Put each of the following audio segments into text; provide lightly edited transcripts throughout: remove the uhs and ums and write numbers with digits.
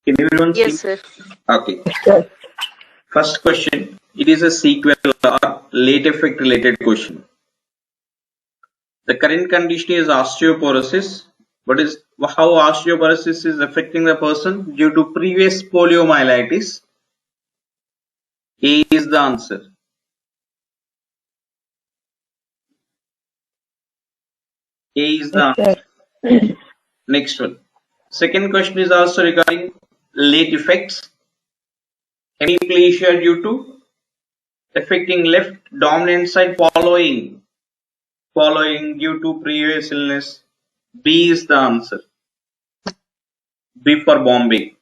Can everyone Yes, see? sir. Okay. Yes. First question. It is a sequel or late effect related question. The current condition is osteoporosis. What is how osteoporosis is affecting the person due to previous poliomyelitis? A is the answer. A is the answer. Next one. Second question is also regarding late effects. Hemiplegia due to affecting left dominant side following due to previous illness. B is the answer. B for Bombay.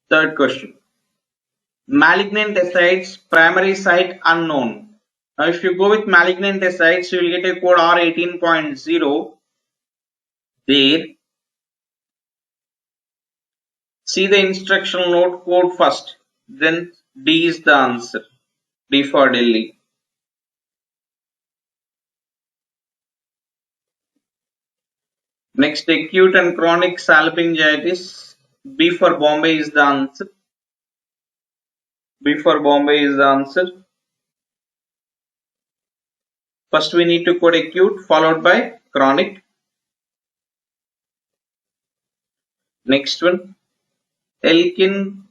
Third question. Malignant ascites, primary site unknown. Now if you go with malignant ascites, you will get a code R18.0. There. See the instructional note code first. Then D is the answer. D for Delhi. Next, acute and chronic salpingitis. B for Bombay is the answer. B for Bombay is the answer. First we need to code acute followed by chronic. Next one. Elkin,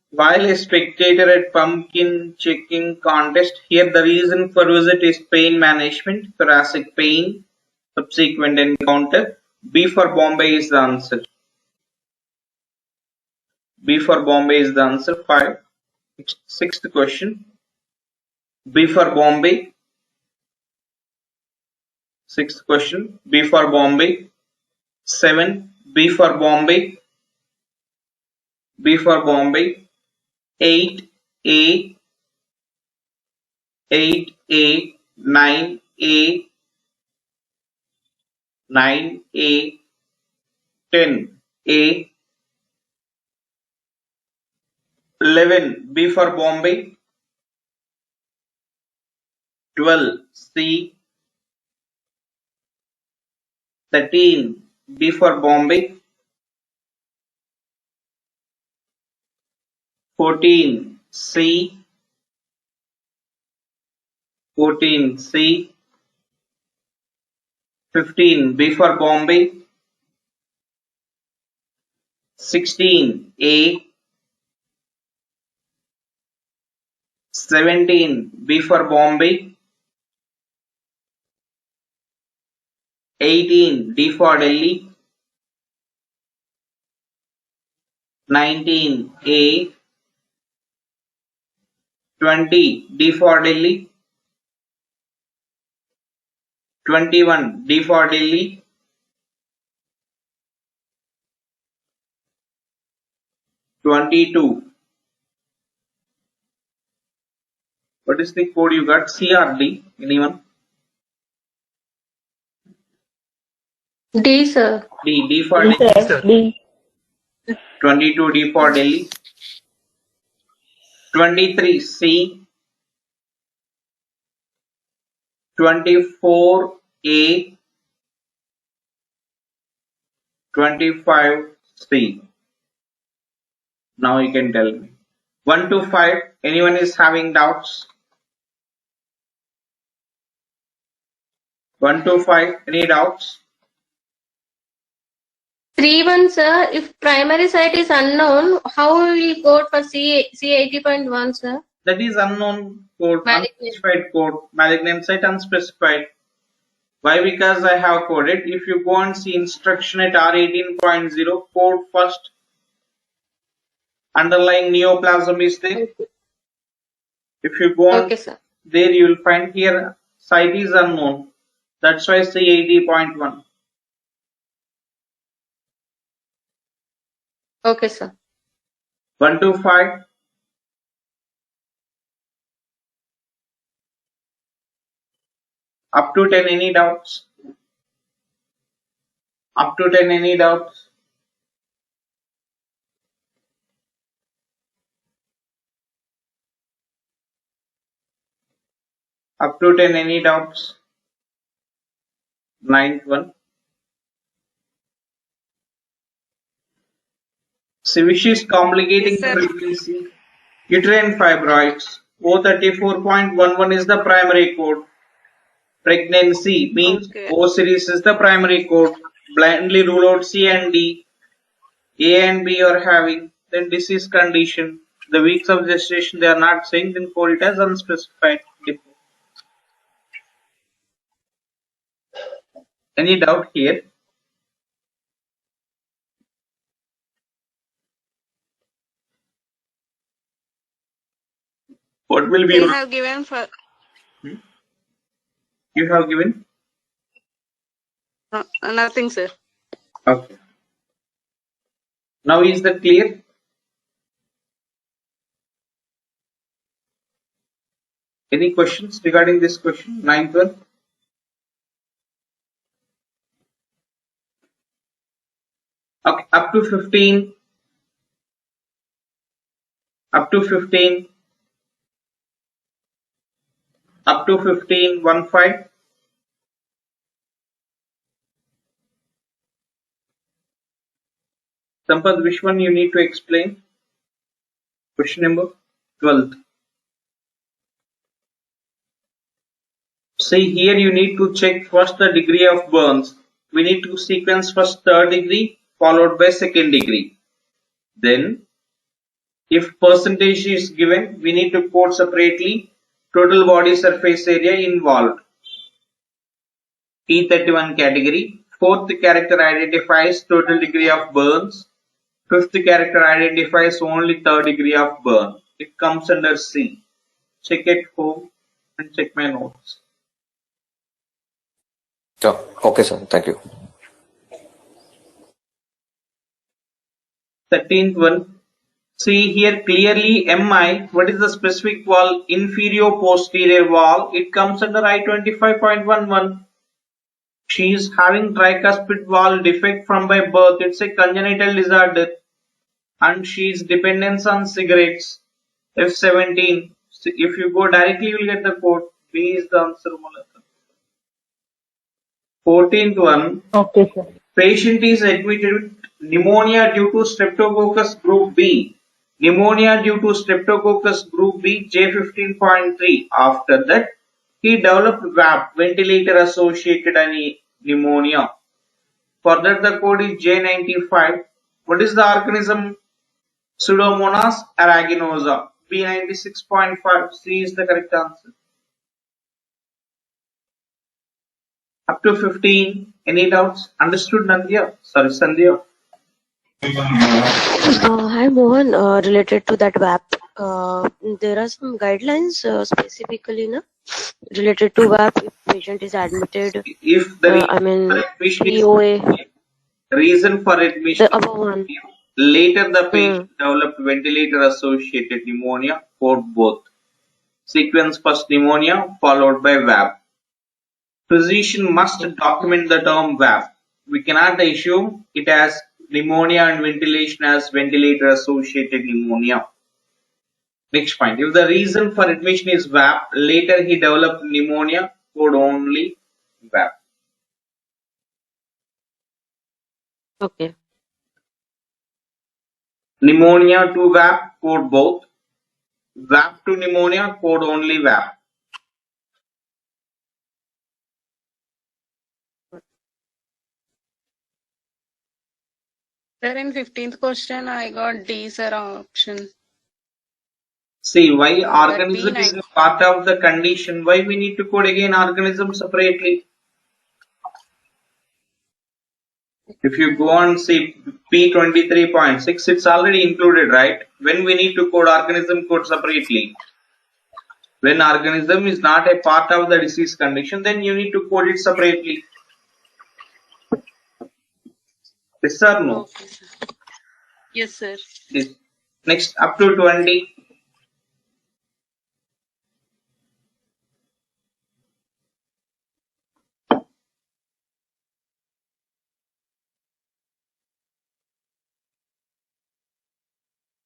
while a spectator at pumpkin checking contest, here the reason for visit is pain management, thoracic pain, subsequent encounter. B for Bombay is the answer. B for Bombay is the answer. 5. Sixth question. B for Bombay. Sixth question. B for Bombay. 7. B for Bombay. B for Bombay. 8A. 8A. 9A. 9A. 10A. 11. B for Bombay. 12. C. 13. B for Bombay. 14. C. 14. C. 15. B for Bombay. 16. A. 17. B for Bombay. 18. D for Delhi. 19. A. 20. D for Delhi. 21. D for Delhi. 22. What is the code you got? C or D? Anyone? D, sir. D. D for D, Delhi. sir. D. 22. D for Delhi. 23. C. 24. A. 25. C. Now you can tell me. 1 to 5. Anyone is having doubts? 1 to 5. Any doubts? 3-1, sir. If primary site is unknown, how will we go for C80.1, sir? That is unknown code, Malignant. unspecified code, malignant site unspecified. Why? Because I have coded. If you go and see instruction at R18.0, code first. Underlying neoplasm is there. If you go on Okay, sir. there, you will find here site is unknown. That's why C80.1. Okay, sir. 1 to 5. Up to 10, any doubts? Up to 10, any doubts? Up to 10, any doubts? 9th one. which is complicating Yes, the sir. pregnancy. Uterine fibroids. O34.11 is the primary code. Pregnancy means Okay. O series is the primary code. Blindly rule out C and D. A and B are having. Then disease condition. The weeks of gestation they are not saying, then code it as unspecified. Any doubt here? What will be They your, have given for you have given? nothing, sir. Okay. Now is that clear? Any questions regarding this question? 9th one? Okay, up to 15. Up to 15. Up to 15. 1 5. Sampath, which one you need to explain? Question number 12th. See here you need to check first the degree of burns. We need to sequence first third degree followed by second degree. Then if percentage is given, we need to quote separately total body surface area involved. E31 category. Fourth character identifies total degree of burns. Fifth character identifies only third degree of burn. It comes under C. Check it home and check my notes. Yeah. Okay, sir. Thank you. 13th one. See here clearly MI. What is the specific wall? Inferior posterior wall. It comes under I25.11. She is having tricuspid wall defect from by birth. It's a congenital disorder. And she is dependent on cigarettes. F17. If you go directly, you will get the code. B is the answer. 14th one. Okay, sir. Patient is admitted with pneumonia due to Streptococcus group B. Pneumonia due to Streptococcus group B J15.3. After that, he developed VAP, ventilator associated pneumonia. Further, the code is J95. What is the organism? Pseudomonas aeruginosa. B96.5. C is the correct answer. Up to 15. Any doubts? Understood, Nandya? Sorry, Sandhya. Hi Mohan, related to that WAP, there are some guidelines specifically related to WAP if patient is admitted, If the I mean admission is POA, reason for admission, the above one. later the patient developed ventilator associated pneumonia for both. Sequence first pneumonia followed by VAP. Physician must document the term VAP. We cannot assume it as pneumonia and ventilation as ventilator associated pneumonia. Next point. If the reason for admission is VAP, later he developed pneumonia, code only VAP. Okay. Pneumonia to VAP, code both. VAP to pneumonia, code only VAP. Sir, in 15th question, I got D, sir, option. See, why That organism is B9. a part of the condition, why we need to code again organism separately? If you go on see P23.6, it's already included, right? When we need to code organism code separately. When organism is not a part of the disease condition, then you need to code it separately. Yes or no? Okay, sir. Yes, sir. Yes. Next, up to 20.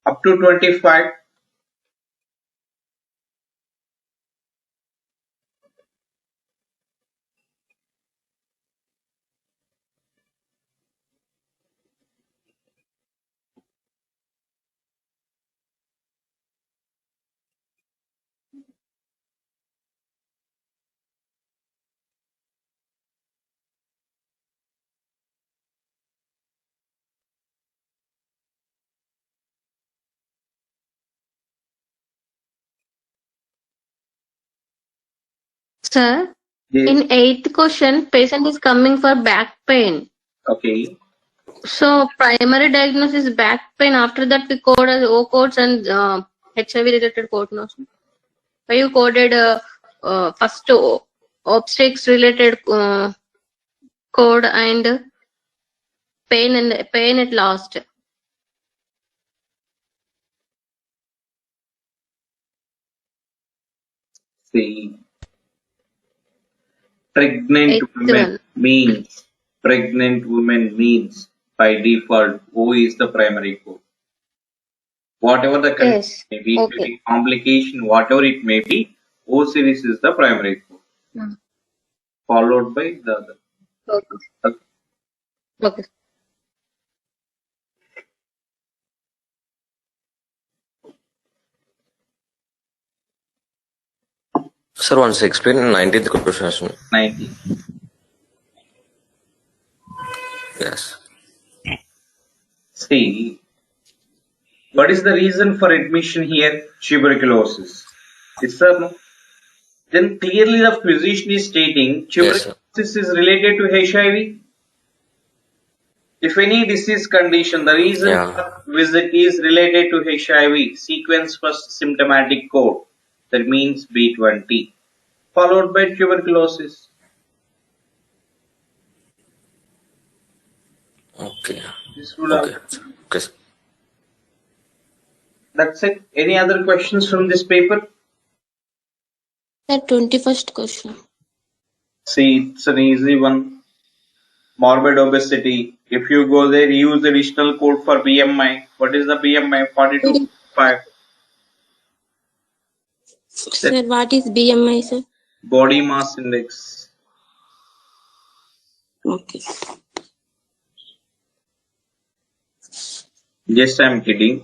Up to 25. Sir, Yes. in 8th question, patient is coming for back pain. Okay. So primary diagnosis is back pain. After that, we code as O codes and HIV related code. No, sir. Why you coded first obstetrics related code and pain at last. See, pregnant 8th women one. means by default O is the primary code. Whatever the condition Yes. may be, it may Okay. be complication, whatever it may be, O series is the primary code, Hmm. followed by the other. Okay. Okay. Okay. Sir, once explain 19th question. 19. Yes. See, what is the reason for admission here? Tuberculosis. Yes or no? Then clearly the physician is stating Yes, sir. tuberculosis is related to HIV. If any disease condition, the reason Yeah. for visit is related to HIV, sequence first symptomatic code. That means B20, followed by tuberculosis. Okay. This would Okay. have, Okay. Sir. that's it. Any other questions from this paper? The 21st question. See, it's an easy one. Morbid obesity. If you go there, use the additional code for BMI. What is the BMI? 42.5. Sir, what is BMI, sir? Body mass index. Okay. Just I'm kidding.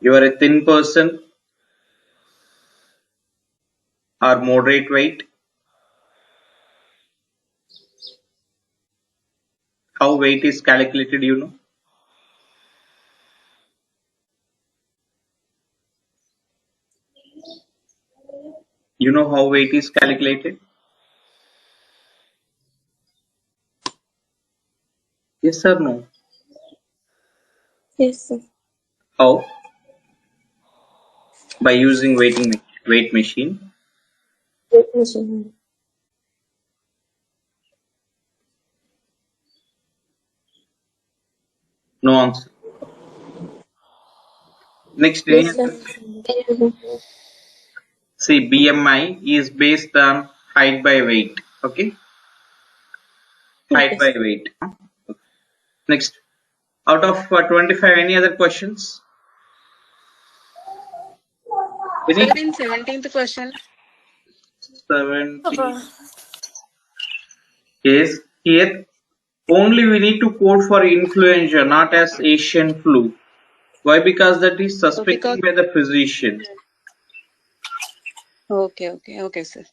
You are a thin person or moderate weight. How weight is calculated, you know? You know how weight is calculated? Yes or no? Yes, sir. How? By using weight machine. Yes, sir. No answer. Next, any Yes, sir. other question? See, BMI is based on height by weight. Okay? Height Okay, by sir. weight. Next, out of 25, any other questions? Sir, Any in 17th question, 70 is here. Only we need to code for influenza, not as Asian flu. Why? Because that is so because suspecting by the physician. okay, sir.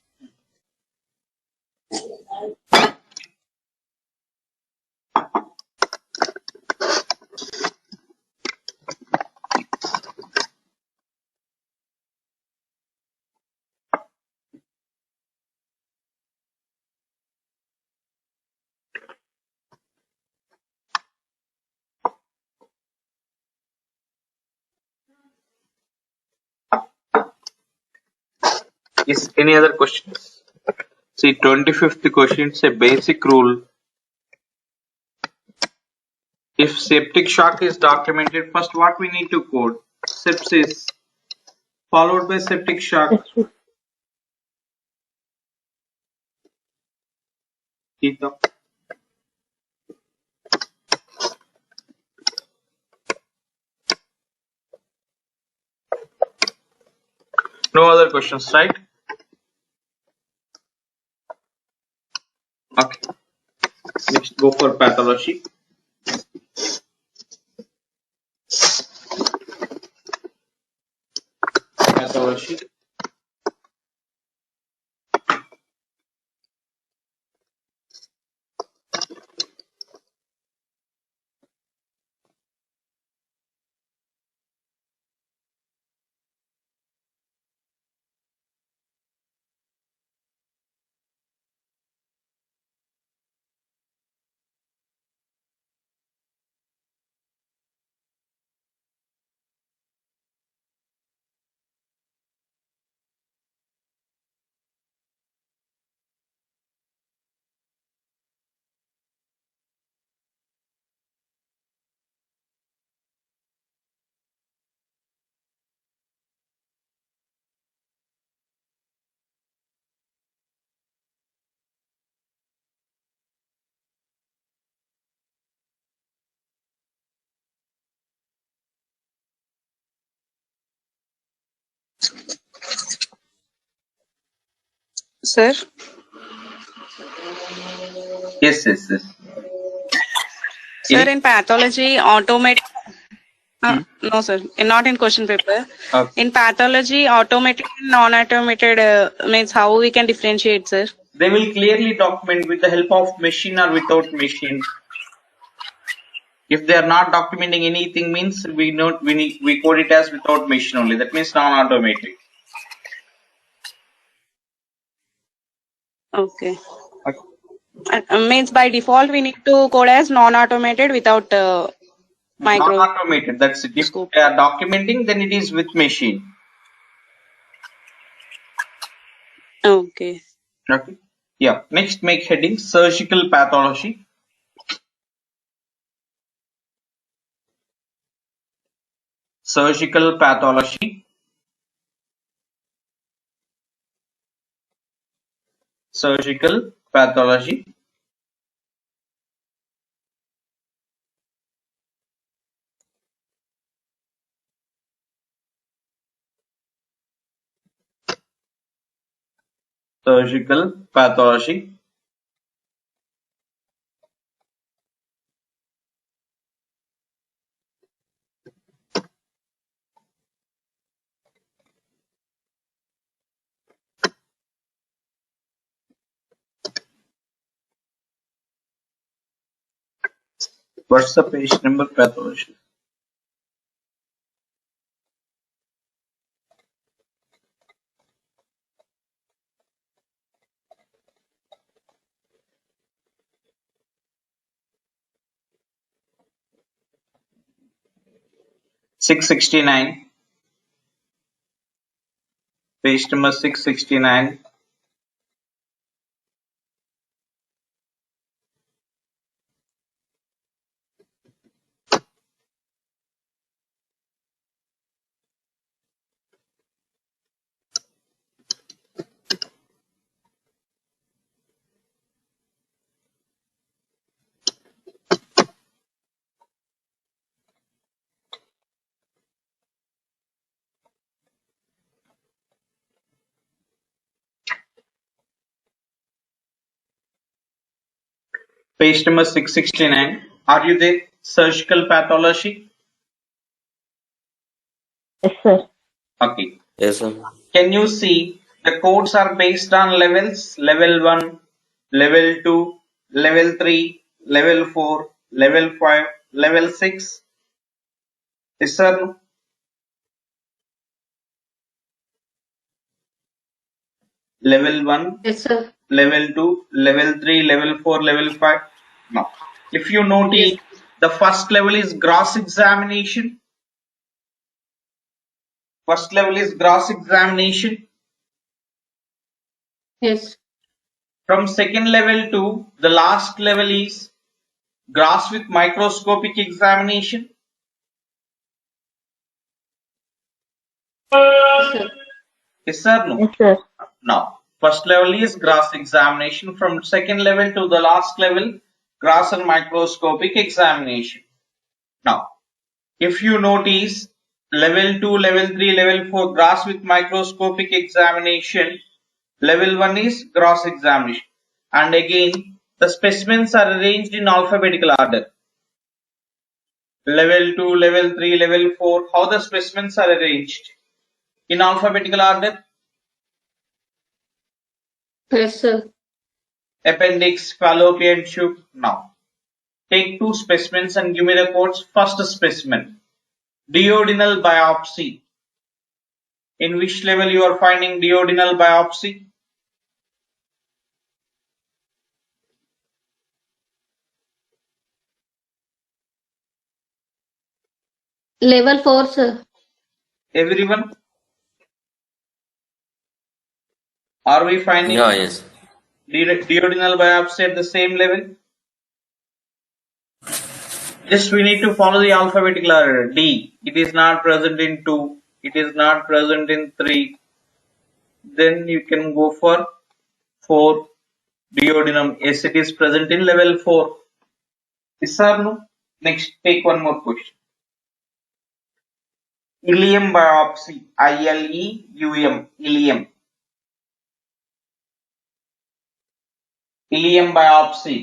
Is any other questions? See, 25th question, it's a basic rule. If septic shock is documented, first what we need to code? Sepsis, followed by septic shock. Geeta. No other questions, right? Okay. Next, go for pathology. Pathology. Sir, Yes. sir, Any? in pathology, automated. No, sir, not in question paper. In pathology, automated and non-automated means how we can differentiate, sir. They will clearly document with the help of machine or without machine. If they are not documenting anything, means we code it as without machine only. That means non-automated. Okay. Okay. Means by default we need to code as non-automated without microscope. Non-automated. That's it. If they are documenting, then it is with machine. Okay. Okay. Yeah. Next, make heading surgical pathology. Surgical pathology. Surgical pathology. Surgical pathology. What's the page number? Pathology. $669. Page number 669. Page number 669. Are you there? Surgical pathology. Yes, sir. Okay. Yes, sir. Can you see the codes are based on levels? Level 1, level 2, level 3, level 4, level 5, level 6. Yes, sir. Level 1, Yes, sir. level 2, level 3, level 4, level 5. Now, if you notice, Yes. the first level is gross examination. First level is gross examination. Yes. From second level to the last level is gross with microscopic examination. Yes, sir. Yes, sir. No. Yes, sir. Now, first level is gross examination. From second level to the last level, gross and microscopic examination. Now, if you notice, level 2, level 3, level 4, gross with microscopic examination. Level 1 is gross examination. And again, the specimens are arranged in alphabetical order. Level 2, level 3, level 4, how the specimens are arranged? In alphabetical order. Yes, sir. Appendix, fallopian tube. Now, take two specimens and give me the codes. First specimen, duodenal biopsy. In which level you are finding duodenal biopsy? Level 4, sir. Everyone? Are we finding Yeah, yes. duodenal biopsy at the same level? Just we need to follow the alphabetical order. D. It is not present in 2. It is not present in 3. Then you can go for 4. Duodenum. Yes, it is present in level 4. Yes or no? Next, take one more question. Ileum biopsy. ILEUM. Ileum. Ileum biopsy.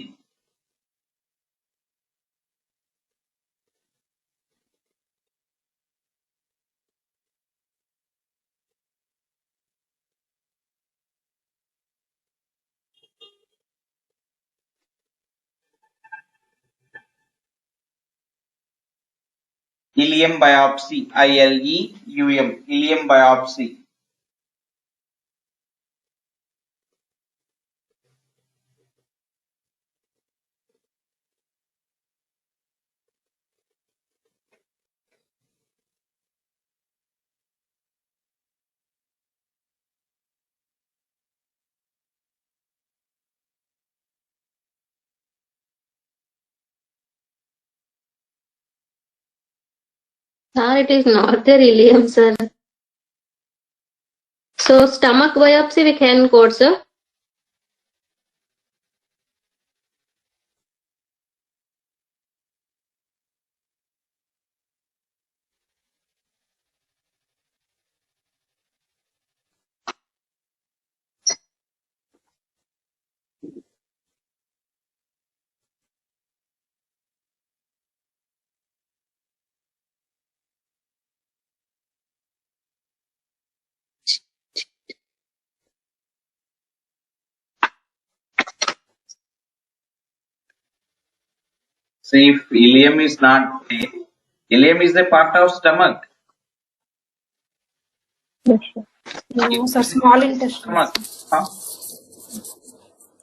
Ileum biopsy. ILEUM. Ileum biopsy. Sir, it is not the ileum, sir. So stomach biopsy we can code, sir. See, if ileum is not there, ileum is the part of stomach. No, sir, small intestine. Stomach. Huh?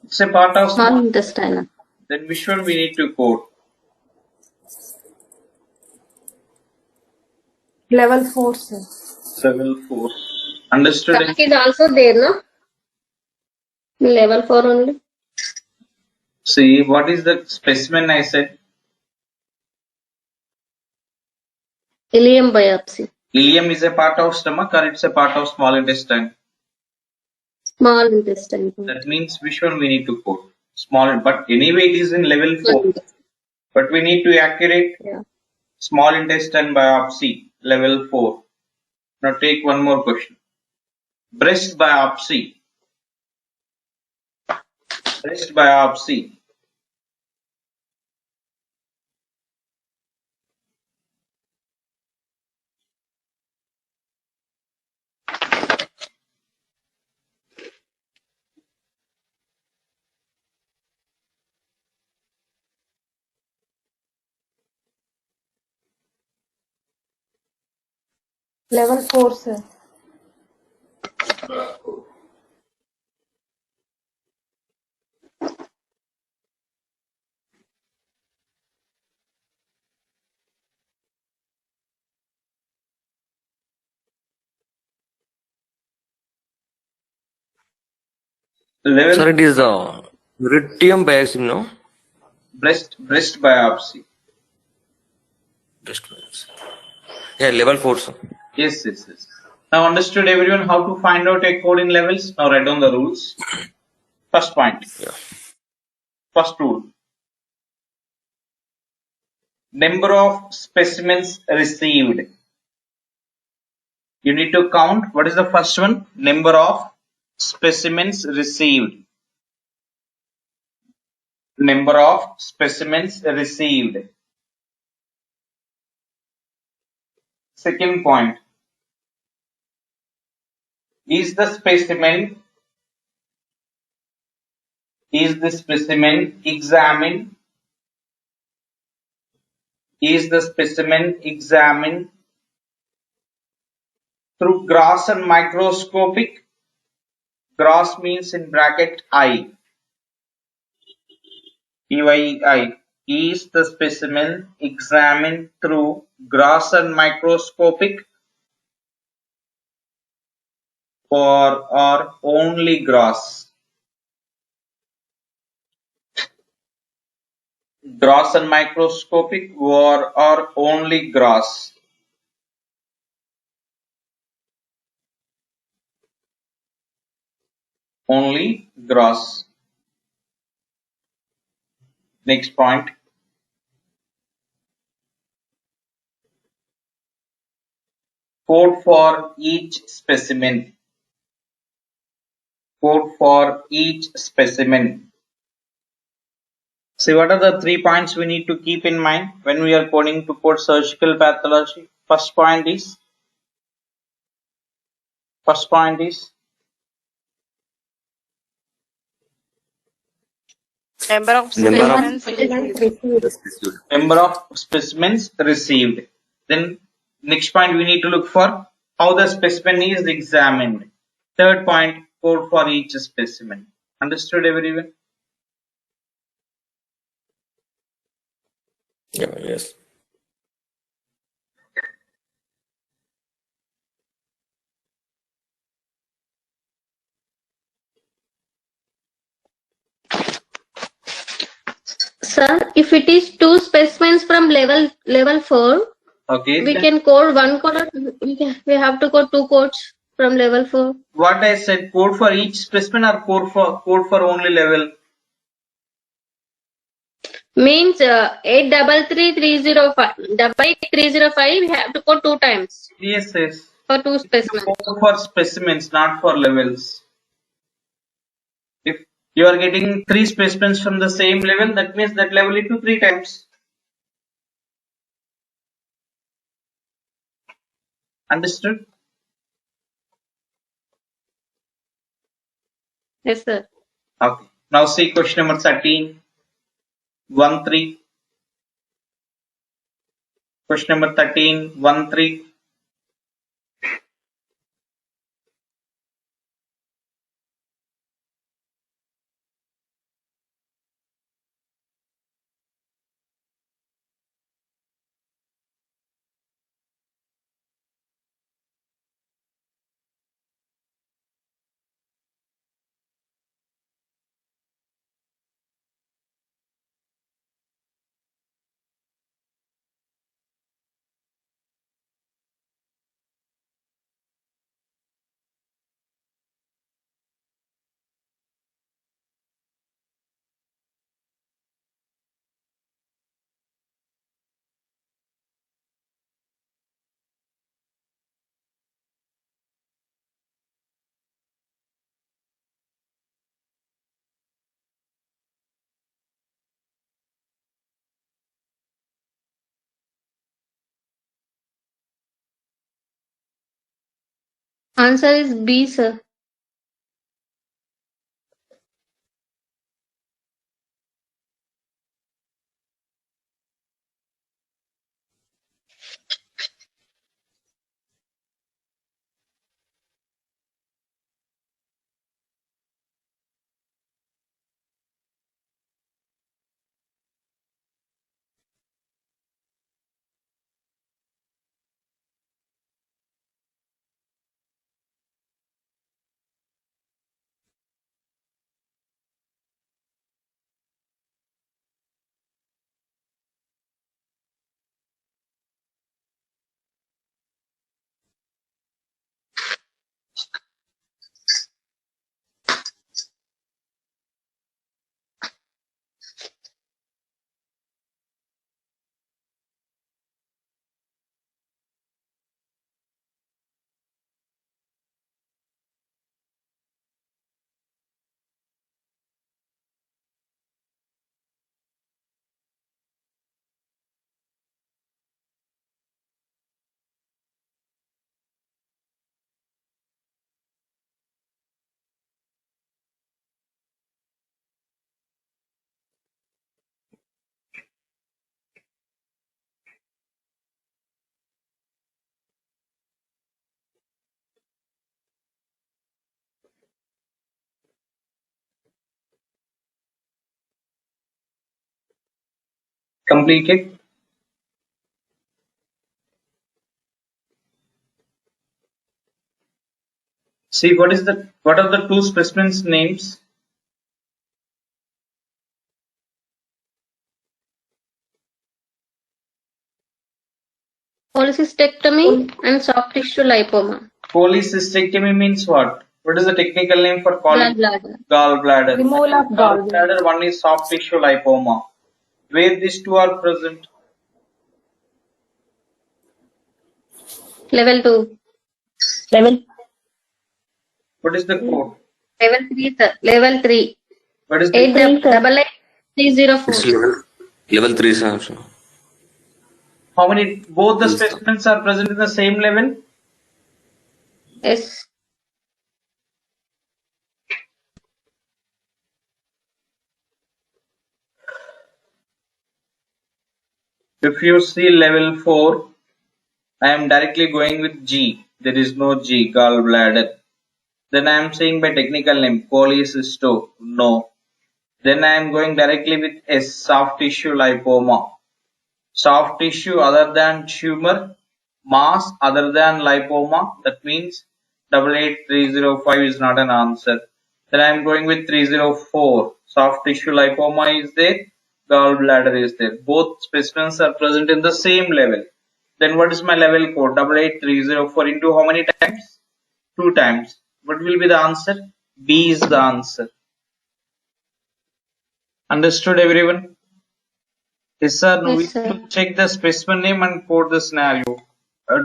It's a part of Small small. intestine. Then which one we need to code? Level 4, sir. Level 4. Understood? Stomach is also there, no? Level 4 only. See, what is the specimen I said? Ileum biopsy. Ileum is a part of stomach or it's a part of small intestine? Small intestine. That means which one we need to code? Small, but anyway it is in level 4. Small intestine. But we need to accurate Yeah. small intestine biopsy, level 4. Now take one more question. Breast biopsy. Breast biopsy. Level 4, sir. Level Sir, it is Ritium biopsy, no? breast biopsy. Breast biopsy. Yeah, level 4, sir. Yes. Now understood everyone how to find out a code in levels? Now write down the rules. First point. Yeah. First rule. Number of specimens received. You need to count. What is the first one? Number of specimens received. Number of specimens received. Second point. Is the specimen examined? Is the specimen examined through gross and microscopic? Gross means in bracket eye. EYI. Is the specimen examined through gross and microscopic or only gross? Gross and microscopic or only gross? Only gross. Next point. Code for each specimen. Code for each specimen. See, what are the 3 points we need to keep in mind when we are coding to code surgical pathology? First point is Number of Number of specimens received. received. number of specimens received. Then next point we need to look for how the specimen is examined. Third point, code for each specimen. Understood, everyone? Yeah, yes. Sir, if it is 2 specimens from level 4, Okay. we Then can code 1 code or we have to code 2 codes from level 4. what I said, code for each specimen or code for only level? Means 833305 88305 we have to code 2 times Yes. for 2 specimens. Code for specimens, not for levels. If you are getting 3 specimens from the same level, that means that level into 3 times. Understood? Yes, sir. Okay. Now see question number 13. 1-3. Question number 13. 1-3. Answer is B, sir. Completed. See, what are the 2 specimens names? Polycystectomy and soft tissue lipoma. Cholecystectomy means what? What is the technical name for Gallbladder. gallbladder? Removal of gallbladder. One is soft tissue lipoma. Where these 2 are present? Level 2. What is the code? Level 3, sir. Level 3. What is the 888. 304. It's level 3, sir. So. How many? Both the Yes, sir. specimens are present in the same level. Yes. If you see level 4, I am directly going with G. There is no G, gallbladder. Then I am saying by technical name, cholecysto. No. Then I am going directly with S, soft tissue lipoma. Soft tissue other than tumor, mass other than lipoma. That means 88305 is not an answer. Then I am going with 304. Soft tissue lipoma is there, gallbladder is there. Both specimens are present in the same level. Then what is my level code? 88304 into how many times? 2 times. What will be the answer? B is the answer. Understood, everyone? Yes, sir. No, we Yes, sir. need to check the specimen name and code the scenario.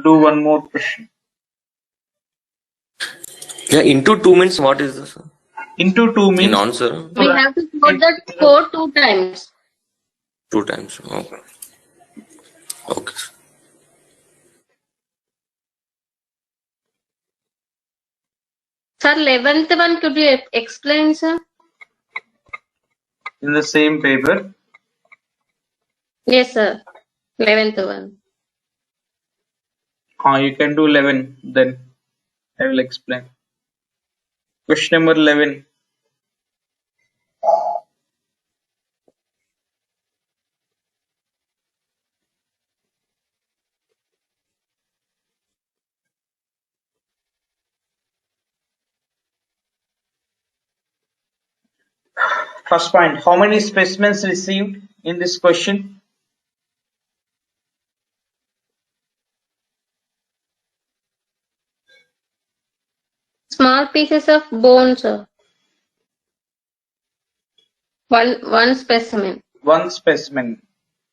Do one more question. Yeah, into 2 means what is this, sir? Into 2 In means answer, We have to code the code 2 times. 2 times. Okay. Okay, sir. Sir, 11th one, could you explain, sir? in the same paper. Yes, sir. 11th one. You can do 11 then. I will explain. Question number 11. First point. How many specimens received in this question? Small pieces of bone, sir. One specimen. One specimen.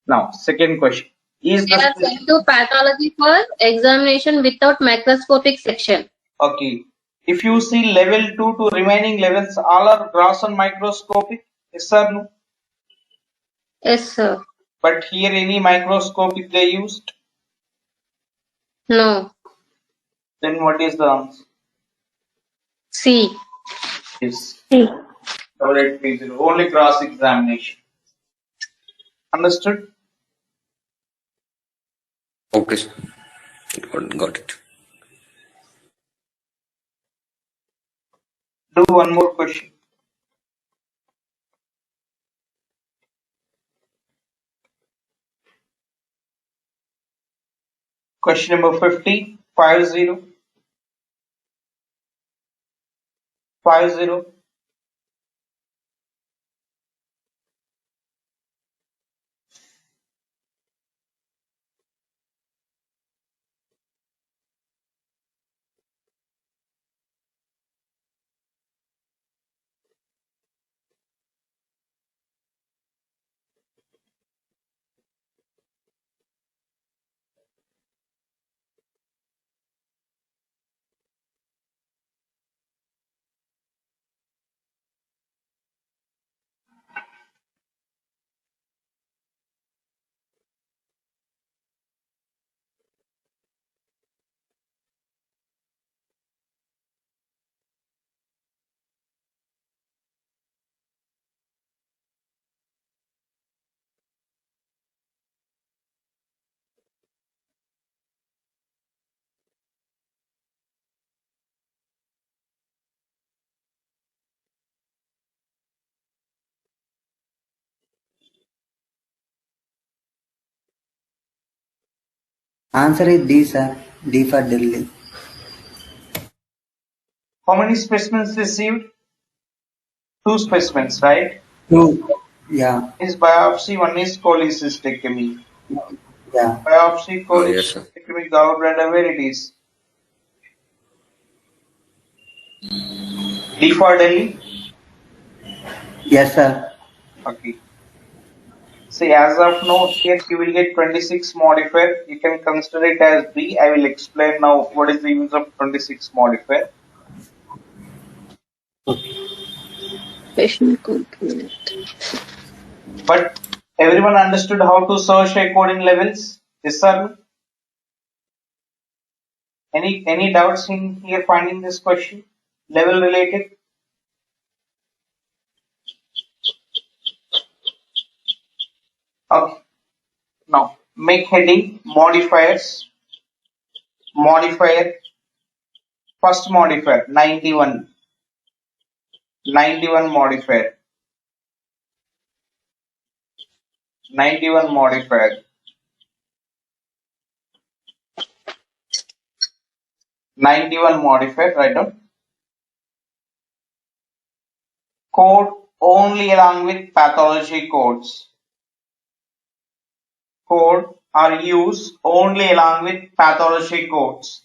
Now, second question. Is They the are sent to pathology for examination without microscopic section. okay. If you see level 2 to remaining levels, all are gross and microscopic. Yes or no? Yes, sir. But here any microscopic they used. No. Then what is the answer? C. Yes. C. Only cross examination. Understood? Okay, sir. Got it. Do one more question. Question number 50. 50. 50. Answer is D, sir. D for Delhi. How many specimens received? 2 specimens, right? Two. Yeah. Is biopsy, one is cholecystectomy. Yeah. Biopsy, Yes, sir. cholecystectomy, gallbladder, where it is? D for Delhi? Yes, sir. Okay. See, as of now, here you will get 26 modifier. You can consider it as B. I will explain now what is the use of 26 modifier. Patient component. But everyone understood how to search a code in levels? Yes, sir? Any doubts in here finding this question? Level related? Okay. Now make heading modifiers. Modifier. First modifier 91. 91 modifier. 91 modifier. 91 modifier, write down. Code only along with pathology codes. Code are used only along with pathology codes.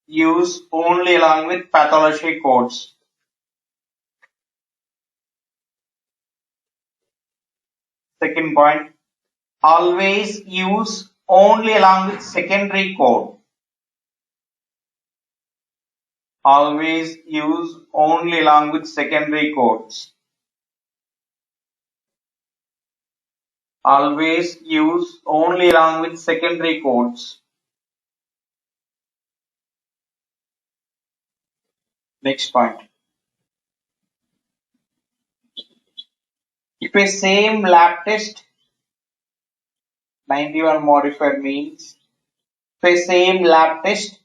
Use only along with pathology codes. Second point, always use only along with secondary code. Always use only along with secondary codes. Always use only along with secondary codes. Next point. If a same lab test, 91 modifier means if a same lab test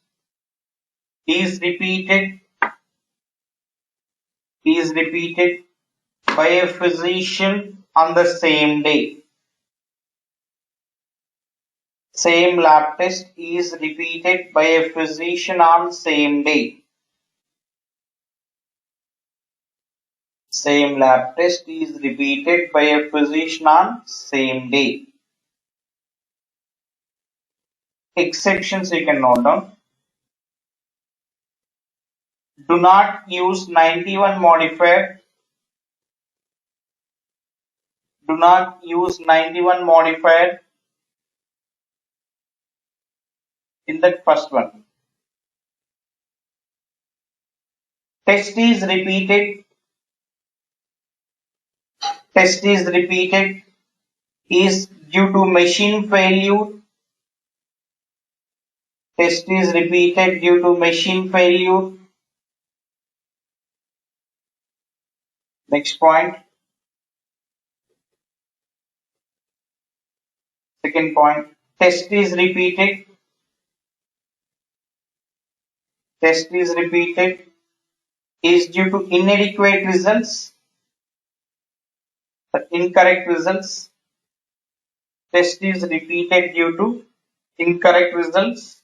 is repeated by a physician on the same day. Same lab test is repeated by a physician on same day. Same lab test is repeated by a physician on same day. Exceptions you can note down. Do not use 91 modifier. Do not use 91 modifier in the first one. Test is repeated. Test is repeated is due to machine failure. Test is repeated due to machine failure. Next point. Second point. Test is repeated. Test is repeated is due to inadequate results. The incorrect results. Test is repeated due to incorrect results.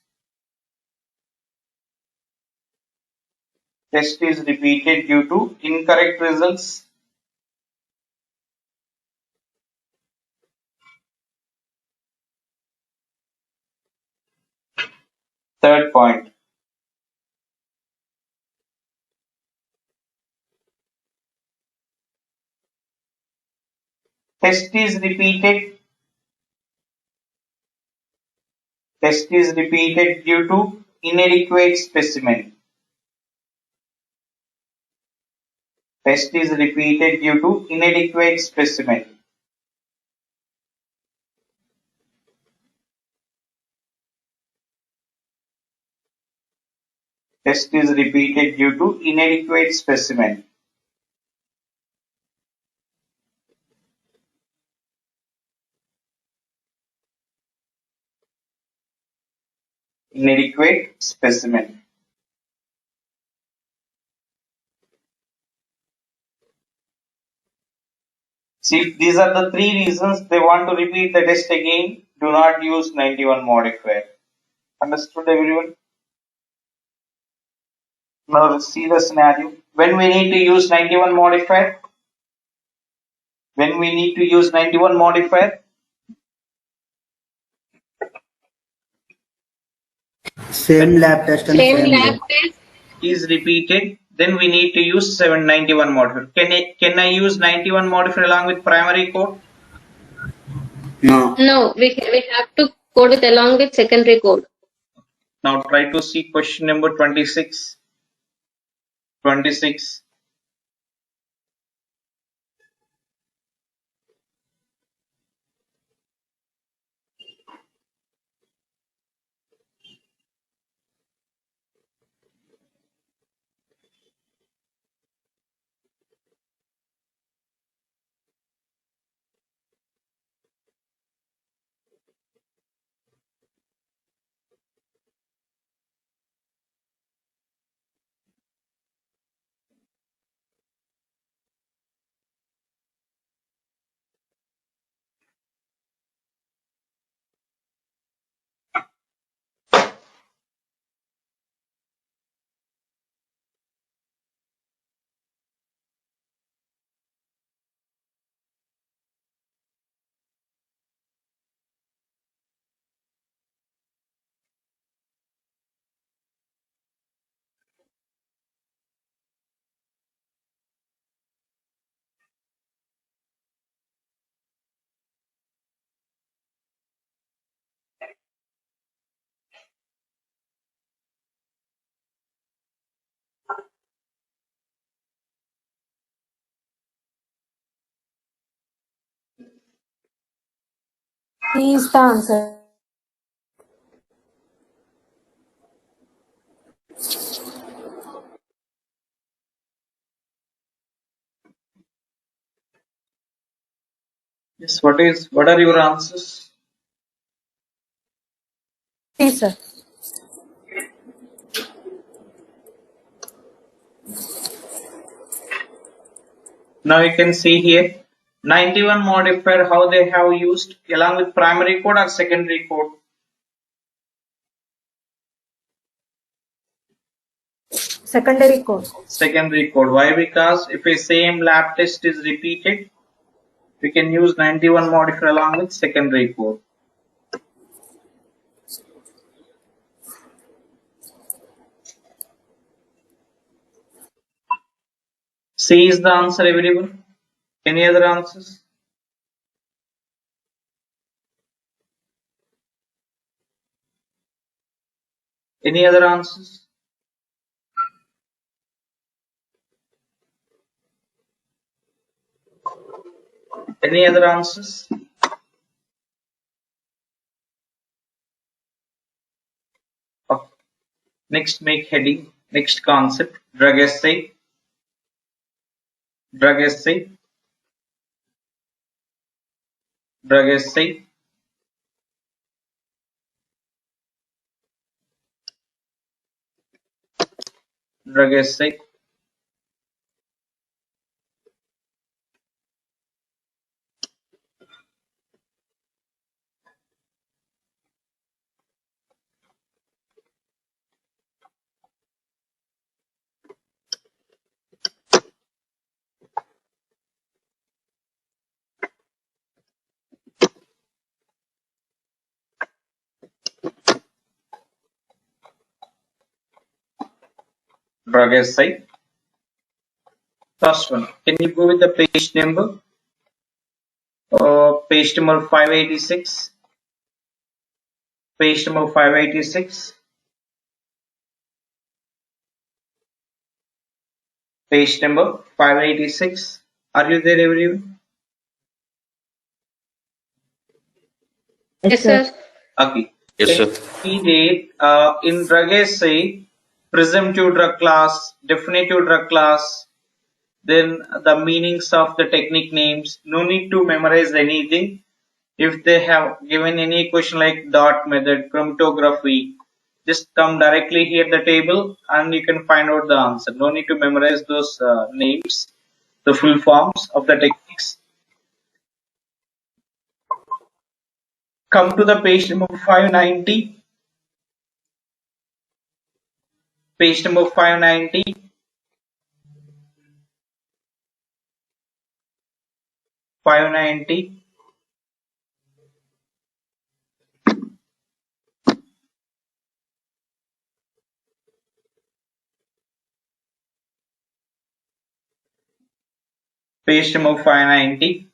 Test is repeated due to incorrect results. Third point. Test is repeated. Test is repeated due to inadequate specimen. Test is repeated due to inadequate specimen. Test is repeated due to inadequate specimen. Inadequate specimen. See, these are the three reasons they want to repeat the test again. Do not use 91 modifier. Understood, everyone? Now let's see the scenario. When we need to use 91 modifier? When we need to use 91 modifier? Same lab test and Same same lab day. test. Is repeated, then we need to use 791 modifier. Can I use 91 modifier along with primary code? No. No, we have to code it along with secondary code. Now try to see question number 26. 26. C is the answer. Yes, what are your answers? C, sir. Now you can see here 91 modifier, how they have used along with primary code or secondary code. Secondary code. Secondary code. Why? Because if a same lab test is repeated, we can use 91 modifier along with secondary code. C is the answer, everyone. Any other answers? Any other answers? Any other answers? Okay. Next, make heading. Next concept. Drug assay. Drug assay. Drug assay. Drug assay. Drug assay. First one. Can you go with the page number? Page number 586. Page number 586. Page number 586. Are you there, everyone? Yes, sir. Okay. Yes, Can sir. you see that in drug assay, presumptive drug class, definitive drug class, then the meanings of the technique names. No need to memorize anything. If they have given any question like dot method, chromatography, just come directly here the table and you can find out the answer. No need to memorize those names, the full forms of the techniques. Come to the page number 590. Page number 590. 590. Page number 590.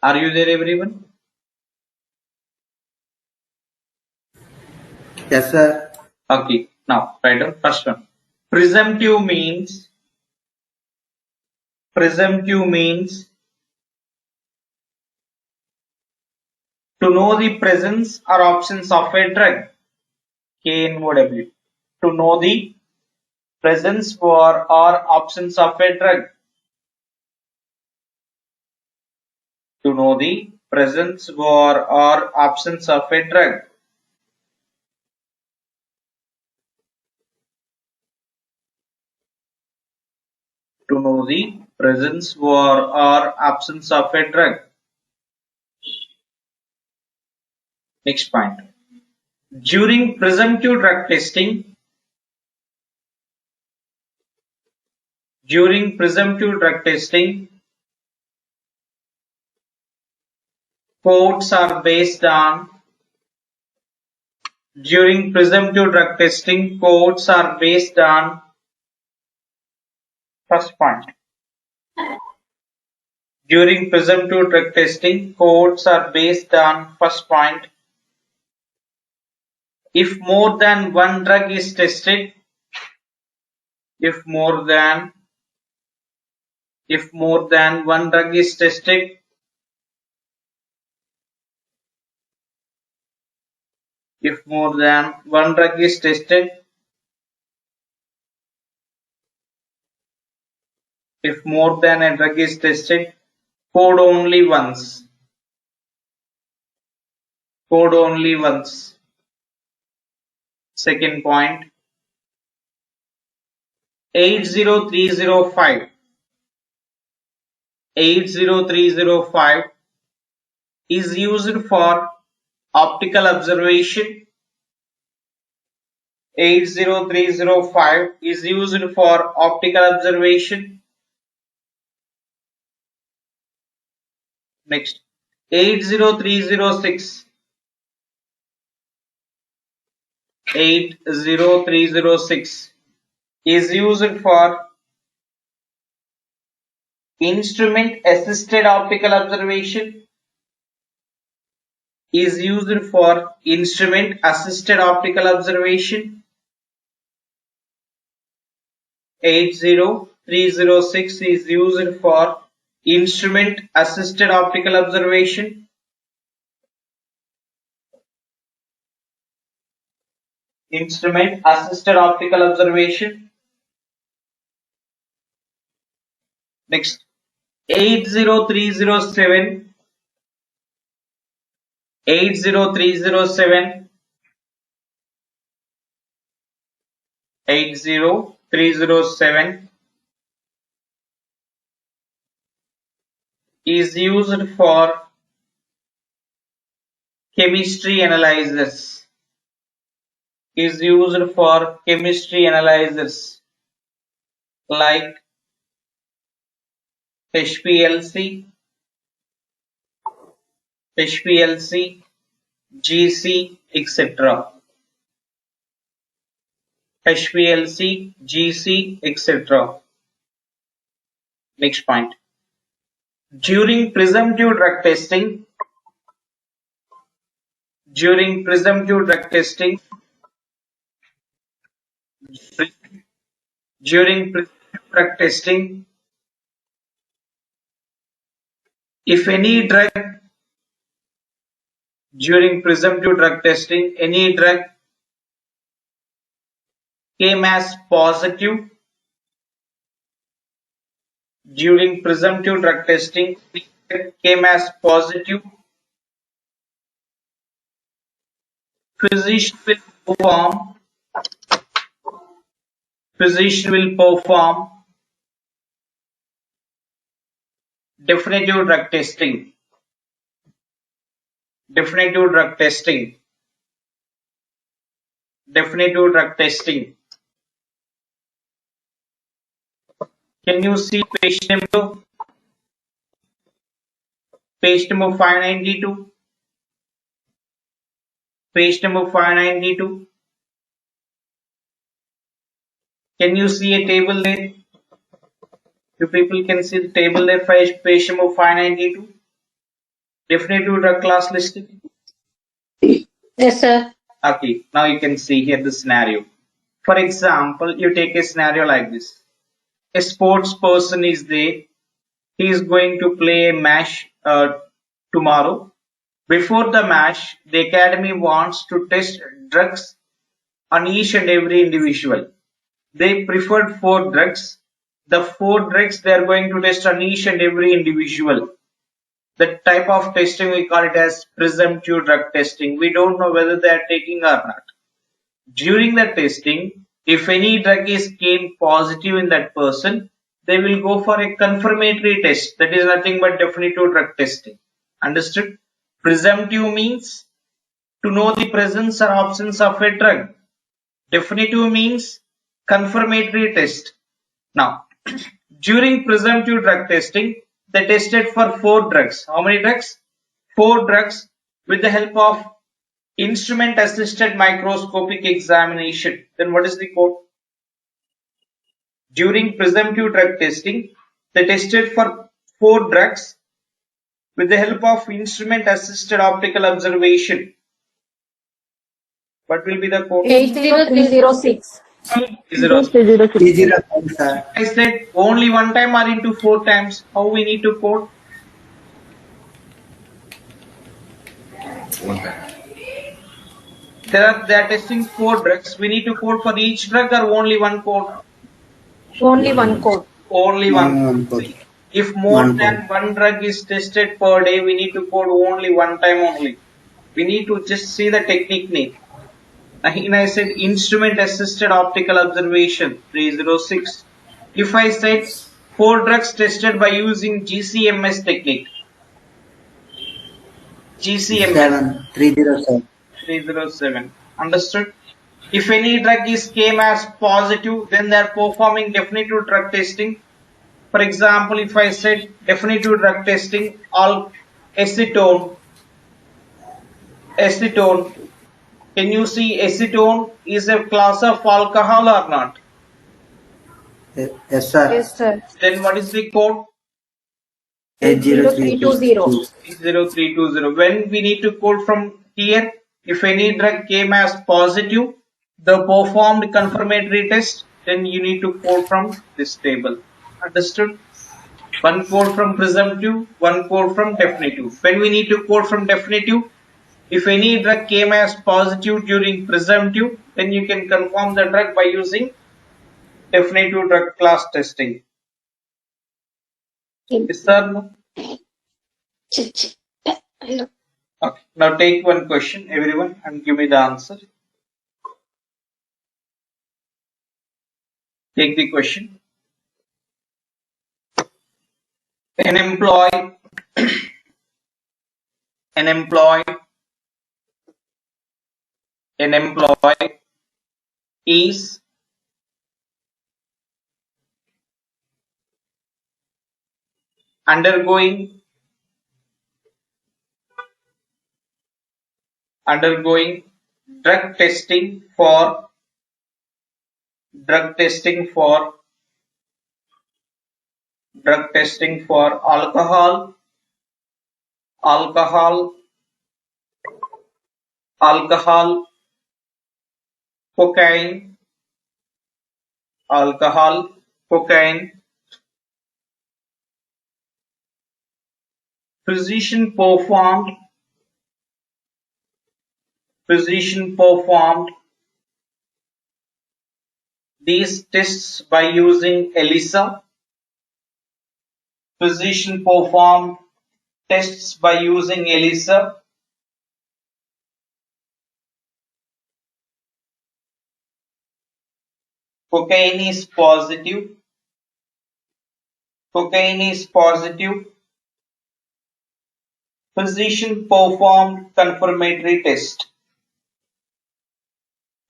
Are you there, everyone? Yes, sir. Okay. Now, write down first one. Presumptive means to know the presence or absence of a drug. KNOW. To know the presence or absence of a drug. To know the presence or absence of a drug. To know the presence or absence of a drug. Next point. During presumptive drug testing, codes are based on first point. During presumptive drug testing, codes are based on first point. If more than one drug is tested, if more than one drug is tested, if more than one drug is tested, if more than a drug is tested, code only once. Code only once. Second point, 80305. 80305 is used for optical observation. 80305 is used for optical observation. Next, 80306. 80306 is used for instrument assisted optical observation. Is used for instrument assisted optical observation. 80306 is used for instrument assisted optical observation. Instrument assisted optical observation. Next, 80307. 80307. 80307 is used for chemistry analyzers. Is used for chemistry analyzers like HPLC, GC, etc. HPLC, GC, etc. Next point. During presumptive drug testing, during presumptive drug testing, if any drug, during presumptive drug testing, any drug came as positive, during presumptive drug testing, came as positive, physician will perform definitive drug testing. Definitive drug testing. Definitive drug testing. Can you see page number 592? Page number 592. Can you see a table there? You people can see the table there, page number 592. Definitive drug class listing. Yes, sir. Okay, now you can see here the scenario. For example, you take a scenario like this. A sports person is there. He is going to play a match tomorrow. Before the match, the academy wants to test drugs on each and every individual. They preferred 4 drugs. The 4 drugs they are going to test on each and every individual. The type of testing we call it as presumptive drug testing. We don't know whether they are taking or not. During the testing, if any drug came positive in that person, they will go for a confirmatory test. That is nothing but definitive drug testing. Understood? Presumptive means to know the presence or absence of a drug. Definitive means confirmatory test. Now, during presumptive drug testing, they tested for 4 drugs. How many drugs? 4 drugs with the help of instrument assisted microscopic examination. Then what is the code? During presumptive drug testing, they tested for 4 drugs with the help of instrument assisted optical observation. What will be the code? 80306. 306. 305, sir. I said only one time or into 4 times. How we need to code? They are testing 4 drugs. We need to code for each drug or only one code? Only one code. Only one. One code. If more One than code. one drug is tested per day, we need to code only one time only. We need to just see the technique name. And I said instrument assisted optical observation 306. If I said 4 drugs tested by using GCMS technique. GCMS 307. 307. Understood? If any drug came as positive, then they are performing definitive drug testing. For example, if I said definitive drug testing, all acetone, can you see acetone is a class of alcohol or not? Yes, sir. Yes, sir. Then what is the code? 80320. 80320. When we need to code from here, if any drug came as positive, the performed confirmatory test, then you need to code from this table. Understood? One code from presumptive, one code from definitive. When we need to code from definitive, if any drug came as positive during presumptive, then you can confirm the drug by using definitive drug class testing. Yes, sir? No? Hello. Okay. Now take one question, everyone, and give me the answer. Take the question. An employee is undergoing drug testing for alcohol, cocaine, physician performed these tests by using ELISA. Physician performed tests by using ELISA. Cocaine is positive. Physician performed confirmatory test.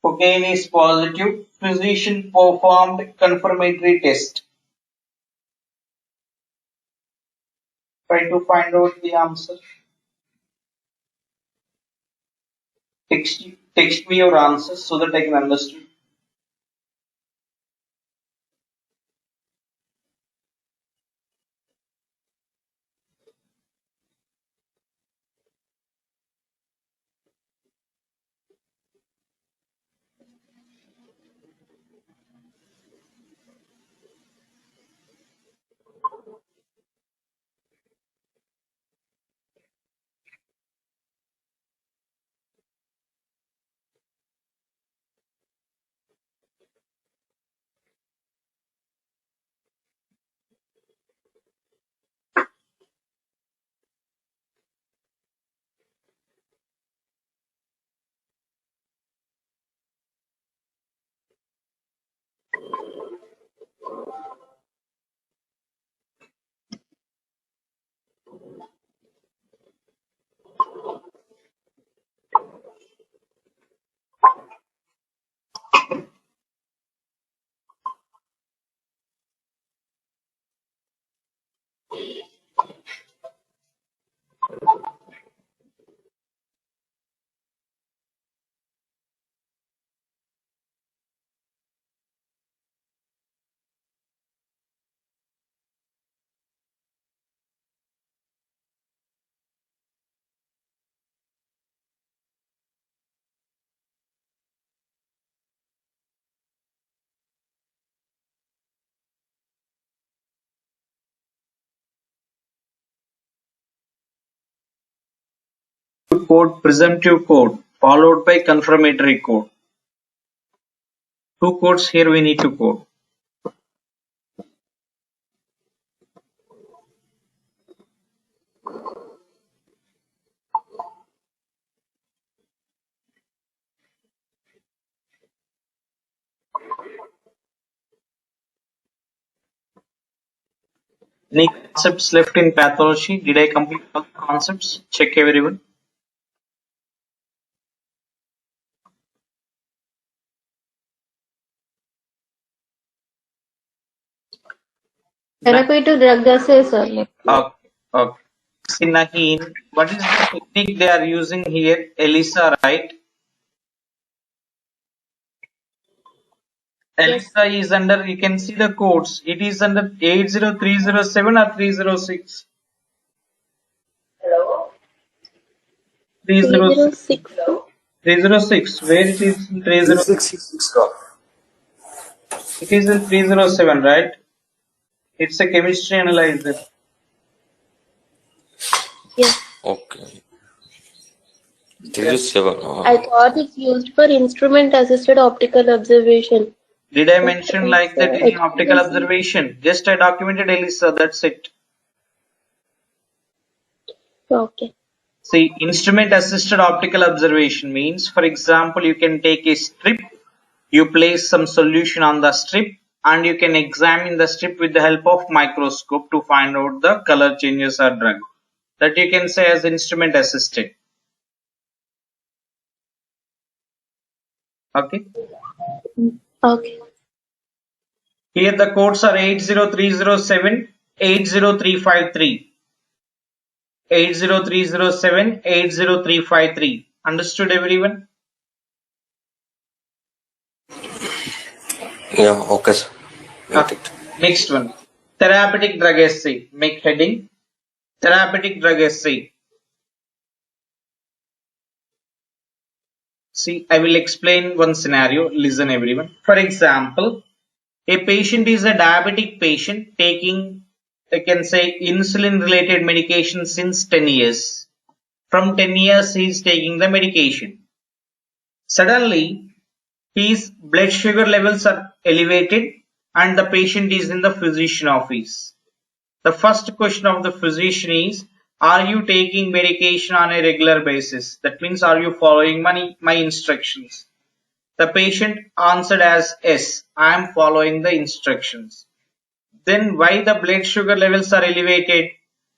Cocaine is positive. Physician performed confirmatory test. Try to find out the answer. Text me your answers so that I can understand. code presumptive code followed by confirmatory code. Two codes here we need to code. Any concepts left in pathology? Did I complete all the concepts? Check everyone. Therapeutic drug assay, sir. Okay. Okay. See, Naheen, what is the technique they are using here? ELISA, right? Yes. ELISA is under, you can see the codes. It is under 80307 or 306? 306. 306. 306. Where it is in 306? 3666 sir. It is in 307, right? It's a chemistry analyzer. Yes. Okay. 307. I thought it's used for instrument assisted optical observation. Did I mention like that in optical HPLC. observation? Just I documented ELISA, that's it. Okay. See, instrument assisted optical observation means, for example, you can take a strip, you place some solution on the strip, and you can examine the strip with the help of microscope to find out the color changes or drug. That you can say as instrument assisted. Okay. Okay. Here the codes are 80307, 80353. 80307, 80353. Understood everyone? Yeah, okay, sir. Got Okay. it. Next one. Therapeutic drug assay. Make heading. Therapeutic drug assay. See, I will explain one scenario. Listen everyone. For example, a patient is a diabetic patient taking, I can say, insulin related medication since 10 years. From 10 years he is taking the medication. Suddenly his blood sugar levels are elevated and the patient is in the physician office. The first question of the physician is, are you taking medication on a regular basis? That means, are you following my instructions? The patient answered as yes, I am following the instructions. Then why the blood sugar levels are elevated?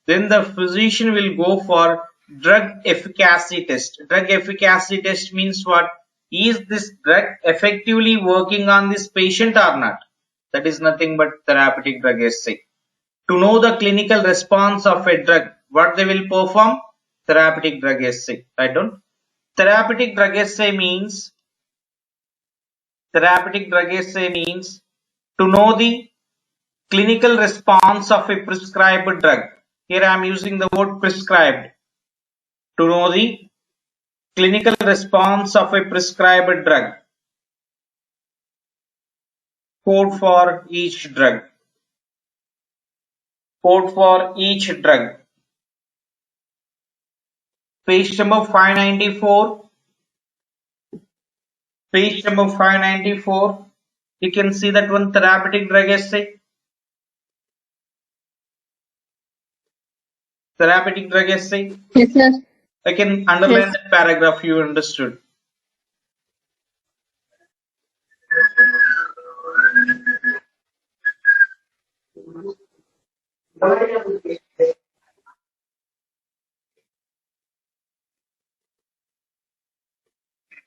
Then the physician will go for drug efficacy test. Drug efficacy test means what? Is this drug effectively working on this patient or not? That is nothing but therapeutic drug assay. To know the clinical response of a drug, what they will perform? Therapeutic drug assay. Right down. Therapeutic drug assay means to know the clinical response of a prescribed drug. Here I am using the word prescribed. To know the clinical response of a prescribed drug. Code for each drug. Code for each drug. Page number 594. Page number 594. You can see that one, therapeutic drug assay. Therapeutic drug assay. Yes, sir. I can underline Yes. that paragraph you understood.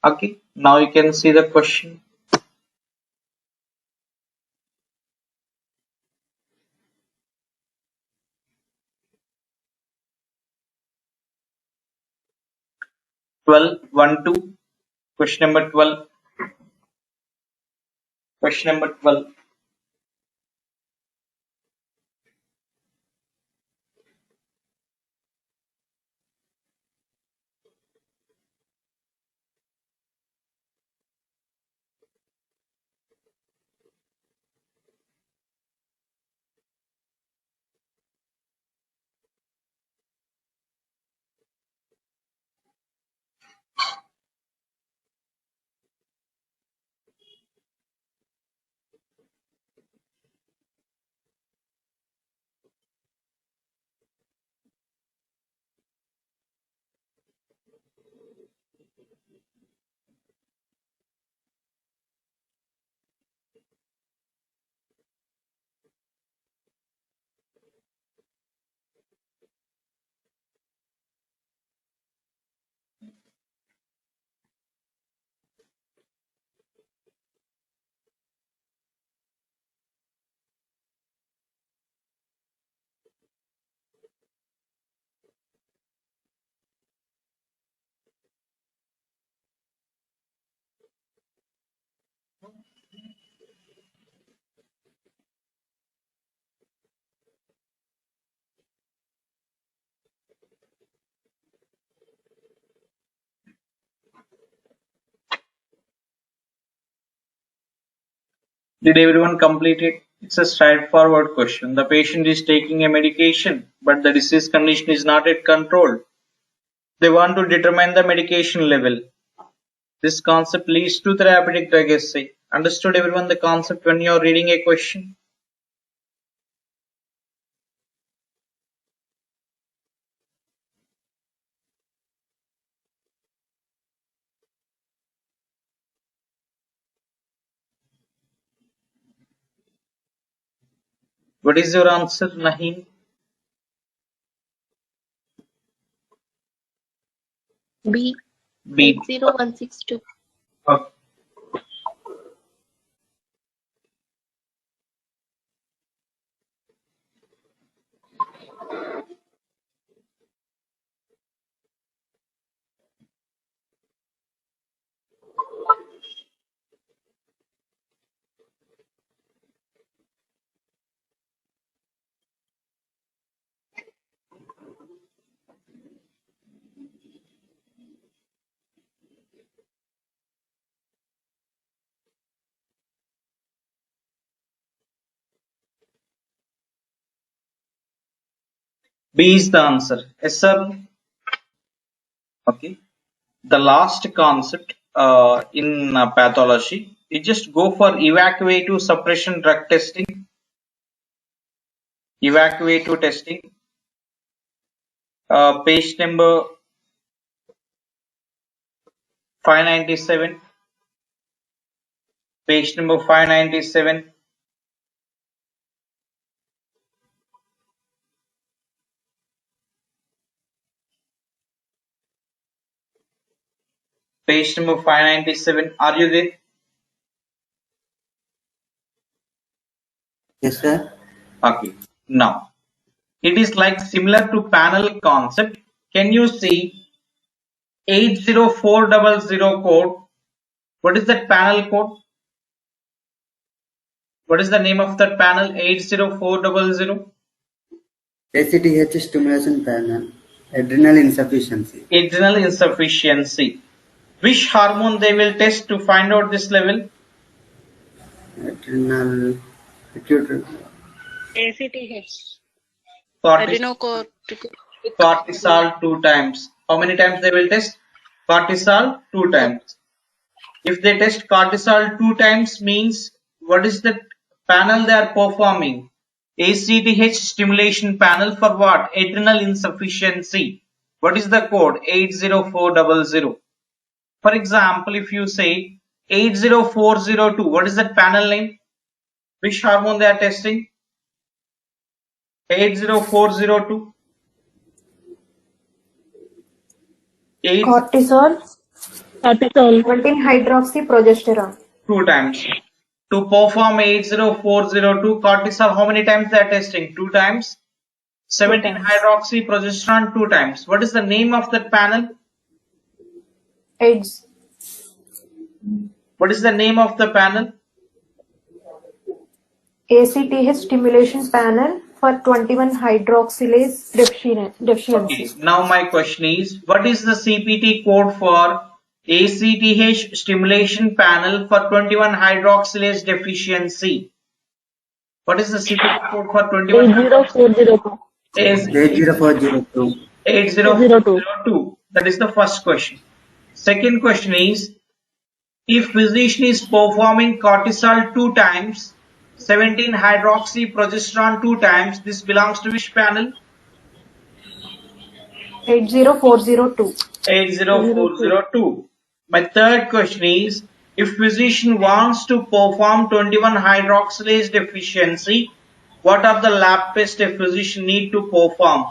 Okay. Now you can see the question. One, 2. Question number 12. Question number 12. Did everyone complete it? It's a straightforward question. The patient is taking a medication, but the disease condition is not yet controlled. They want to determine the medication level. This concept leads to therapeutic drug assay. Understood everyone the concept when you're reading a question? What is your answer, Naheem? B. B. 80162. Okay. B is the answer. Yes, sir. Okay. The last concept in pathology, you just go for evacuative suppression drug testing. Evacuative testing. Page number 597. Page number 597. Page number 597. Are you there? Yes, sir. Okay. Now, it is like similar to panel concept. Can you see 80400 code? What is that panel code? What is the name of that panel? 80400? ACTH stimulation panel. Adrenal insufficiency. Adrenal insufficiency. Which hormone they will test to find out this level? Adrenal. Pituitary. ACTH. Cortisol 2 times. How many times they will test? Cortisol 2 times. If they test cortisol 2 times means what is the panel they are performing? ACTH stimulation panel for what? Adrenal insufficiency. What is the code? 80400. For example, if you say 80402, what is that panel name? Which hormone they are testing? 80402. Cortisol, 17-hydroxyprogesterone. 2 times. To perform 80402 cortisol, how many times they are testing? 2 times. 17-hydroxyprogesterone 2 times. What is the name of that panel? AIDS. What is the name of the panel? ACTH stimulation panel for 21-hydroxylase deficiency. Okay. Now my question is, what is the CPT code for ACTH stimulation panel for 21-hydroxylase deficiency? What is the CPT code for 21? 80402. 80402. 80402. That is the first question. Second question is, if physician is performing cortisol 2 times, 17-hydroxyprogesterone 2 times, this belongs to which panel? 80402. 80402. My third question is, if physician wants to perform 21 hydroxylase deficiency, what are the lab tests a physician need to perform?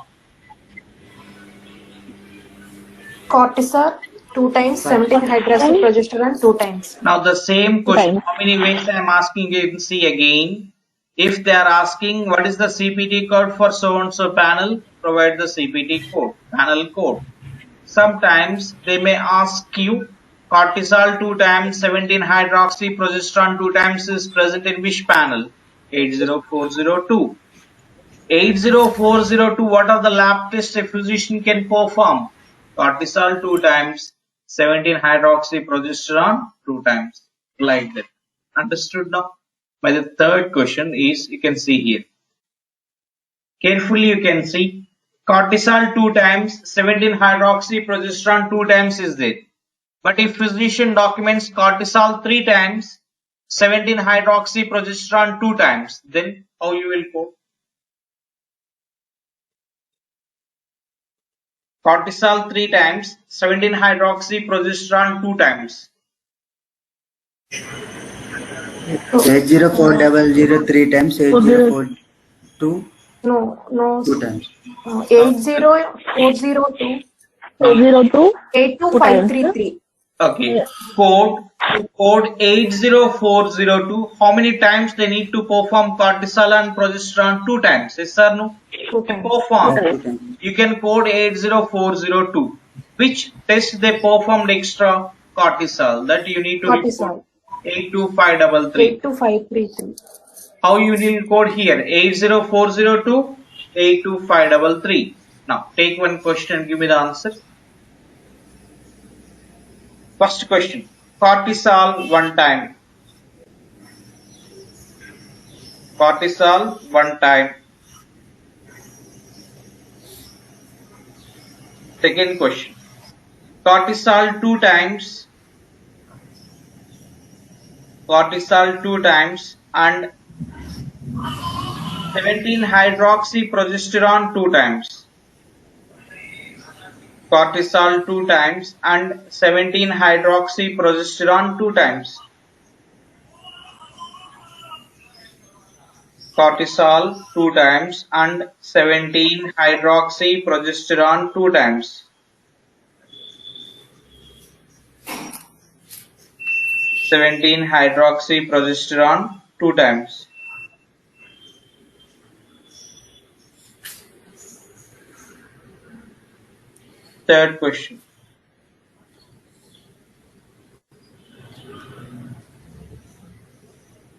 Cortisol 2 times, 17 hydroxyprogesterone 2 times. Now the same question, how many ways I am asking, you can see again. If they are asking what is the CPT code for so and so panel, provide the CPT code, panel code. Sometimes they may ask you cortisol 2 times, 17 hydroxyprogesterone 2 times is present in which panel? 80402. 80402, what are the lab tests a physician can perform? Cortisol 2 times, 17 hydroxyprogesterone 2 times, like that. Understood now? By the third question is, you can see here. Carefully you can see cortisol 2 times, 17 hydroxyprogesterone 2 times is there. But if physician documents cortisol 3 times, 17 hydroxyprogesterone 2 times, then how you will code? Cortisol 3 times, 17 hydroxyprogesterone 2 times. 80400 times, 8042 No. 2 times. 80402. 82533. Okay. Code 80402. How many times they need to perform cortisol and progesterone? 2 times. Yes or no? 2 times. Perform. 2 times. You can code 80402. Which test they performed extra? Cortisol. That you need to Cortisol. report. 82533. 82533. How you will code here? 80402, 82533. Now take one question and give me the answer. First question. Cortisol 1 time. Cortisol 1 time. Second question. Cortisol 2 times. Cortisol 2 times and 17 hydroxyprogesterone 2 times. Cortisol 2 times and 17 hydroxyprogesterone 2 times. Cortisol 2 times and 17 hydroxyprogesterone 2 times. Hydroxyprogesterone 2 times. Third question.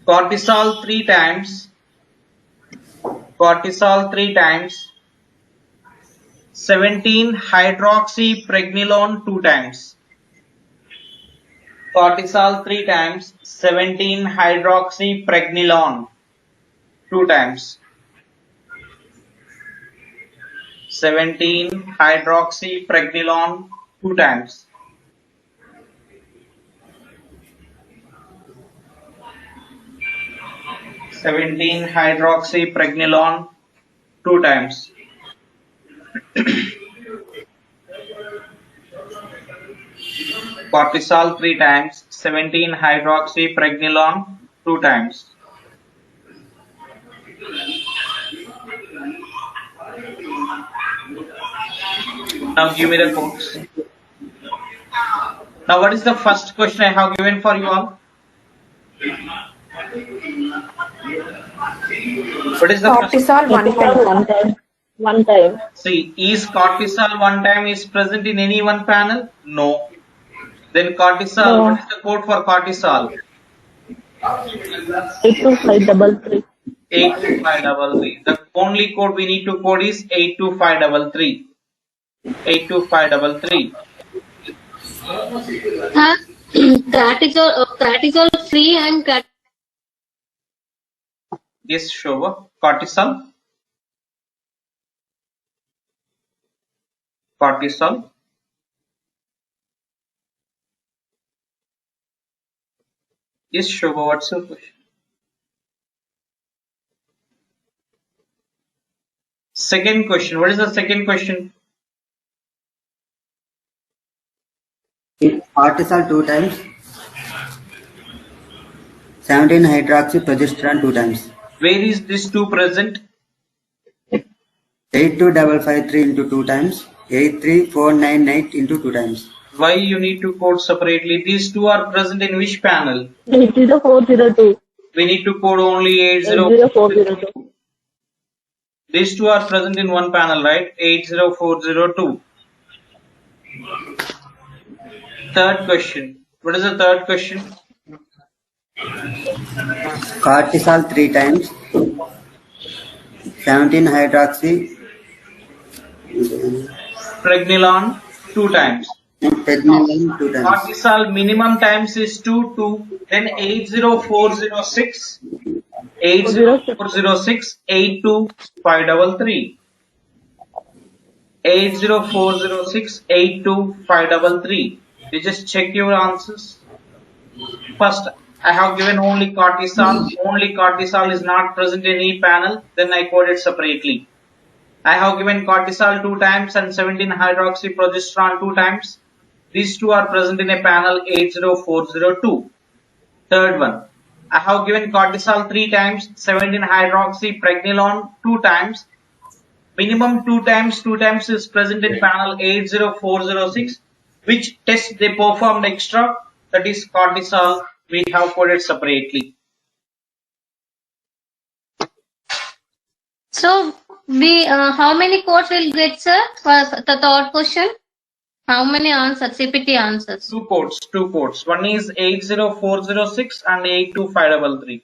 Cortisol 3 times. Cortisol 3 times. 17 hydroxypregnenolone 2 times. Cortisol 3 times, 17 hydroxypregnenolone 2 times. 17 hydroxypregnenolone 2 times. Hydroxypregnenolone 2 times. Cortisol 3 times, 17 hydroxypregnenolone 2 times. Now give me the codes. Now what is the first question I have given for you all? What is the Cortisol 1 time. One time. See, is cortisol 1 time is present in any one panel? No. Then cortisol, No. what is the code for cortisol? 82533. 82533. The only code we need to code is 82533. 82533. Cortisol free and Yes, Shobha. Cortisol. Cortisol. Yes, Shobha, what's your question? Second question. What is the second question? Cortisol 2 times, 17-hydroxyprogesterone 2 times. Where is this 2 present? 82553 into 2 times, 83498 into 2 times. Why you need to code separately? These 2 are present in which panel? 80402. We need to code only 80402. These 2 are present in one panel, right? 80402. Third question. What is the third question? Cortisol 3 times, 17-hydroxy, Pregnenolone 2 times. pregnenolone 2 times. Cortisol minimum times is 2, then 80406, 80406, 82533. 80406, 82533. You just check your answers. First, I have given only cortisol. Only cortisol is not present in any panel. Then I coded separately. I have given cortisol 2 times and 17-hydroxyprogesterone 2 times. These 2 are present in a panel 80402. Third one, I have given cortisol 3 times, 17-hydroxypregnenolone 2 times. Minimum 2 times is present in panel 80406. Which test they performed extra? That is cortisol. We have coded separately. So we how many codes will get, sir, for the third question? How many answers? CPT answers. 2 codes. One is 80406 and 82533.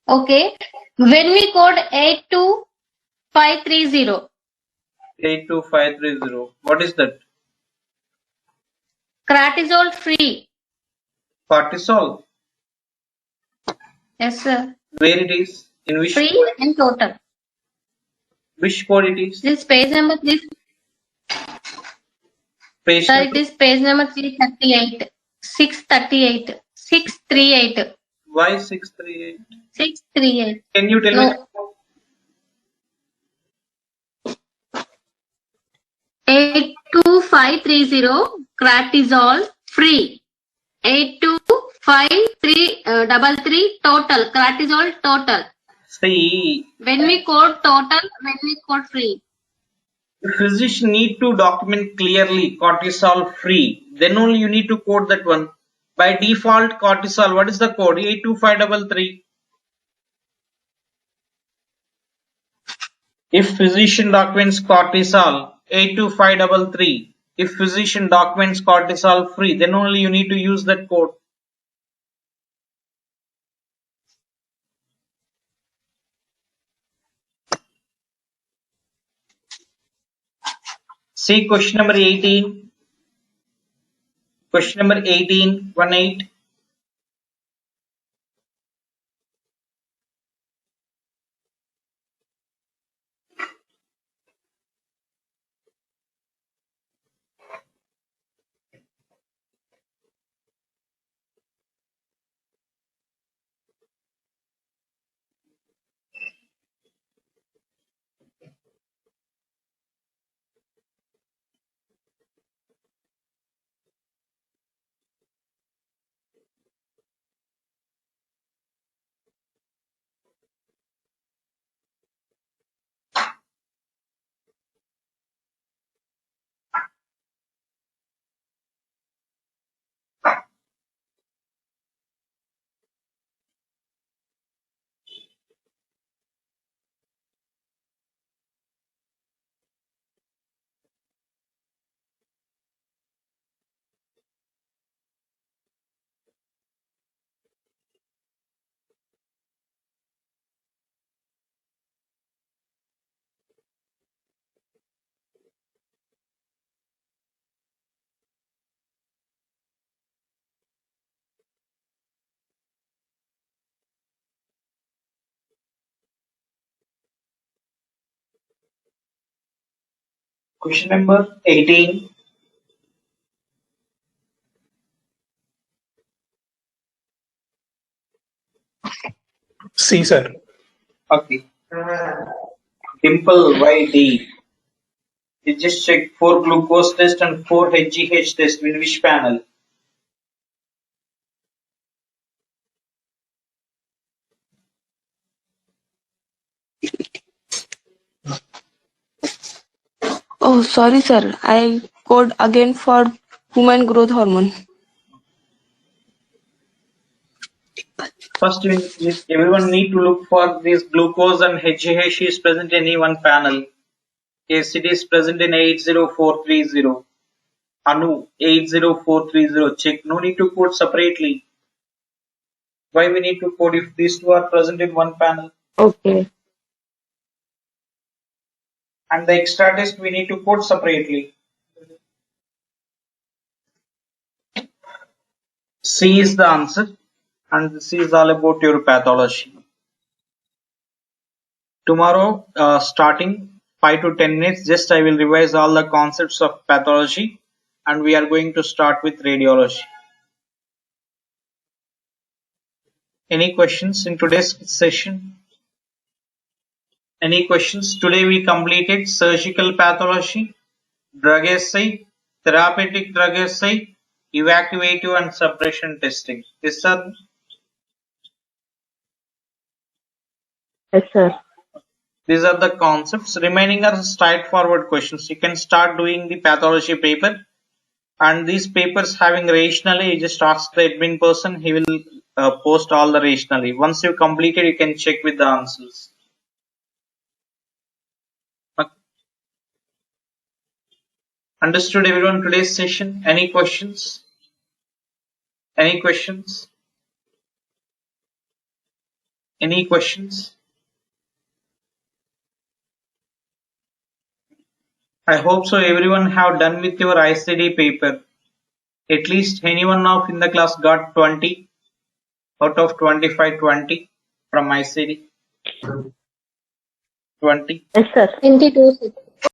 Okay. When we code 82530. 82530. What is that? Cortisol free. Cortisol. Yes, sir. Where it is? In which Free code? and total. Which code it is? This page number 3. Page Sir, it number? is page number 338. 638. 638. Why 638? 638. Can you tell me? No. 82530 cortisol free. 82533 total cortisol total. See, When we code total, when we code free. the physician need to document clearly cortisol free. Then only you need to code that one. By default, cortisol. What is the code? 82533. If physician documents cortisol 82533. If physician documents cortisol free, then only you need to use that code. See question number 18. Question number 18, 1-8. Question number 18. C, sir. Okay. Dimple YD. You just check 4 glucose test and 4 HGH test in which panel? Oh, sorry, sir. I code again for human growth hormone. First, everyone need to look for this glucose and HGH is present in any one panel. Yes, it is present in 80430. Anu 80430. Check. No need to code separately. Why we need to code if these two are present in one panel? Okay. And the extra test we need to code separately. C is the answer, and this is all about your pathology. Tomorrow, starting 5 to 10 minutes, just I will revise all the concepts of pathology, and we are going to start with radiology. Any questions in today's session? Any questions? Today we completed surgical pathology, drug assay, therapeutic drug assay, evacuative and suppression testing. Yes, sir. Yes, sir. These are the concepts. Remaining are straightforward questions. You can start doing the pathology paper. And these papers having rationally, you just ask the admin person, he will post all the rationally. Once you complete it, you can check with the answers. Okay. Understood everyone today's session? Any questions? Any questions? Any questions? I hope so everyone have done with your ICD paper. At least anyone of in the class got 20 out of 25, 20 from ICD. 20. Yes, sir. 22.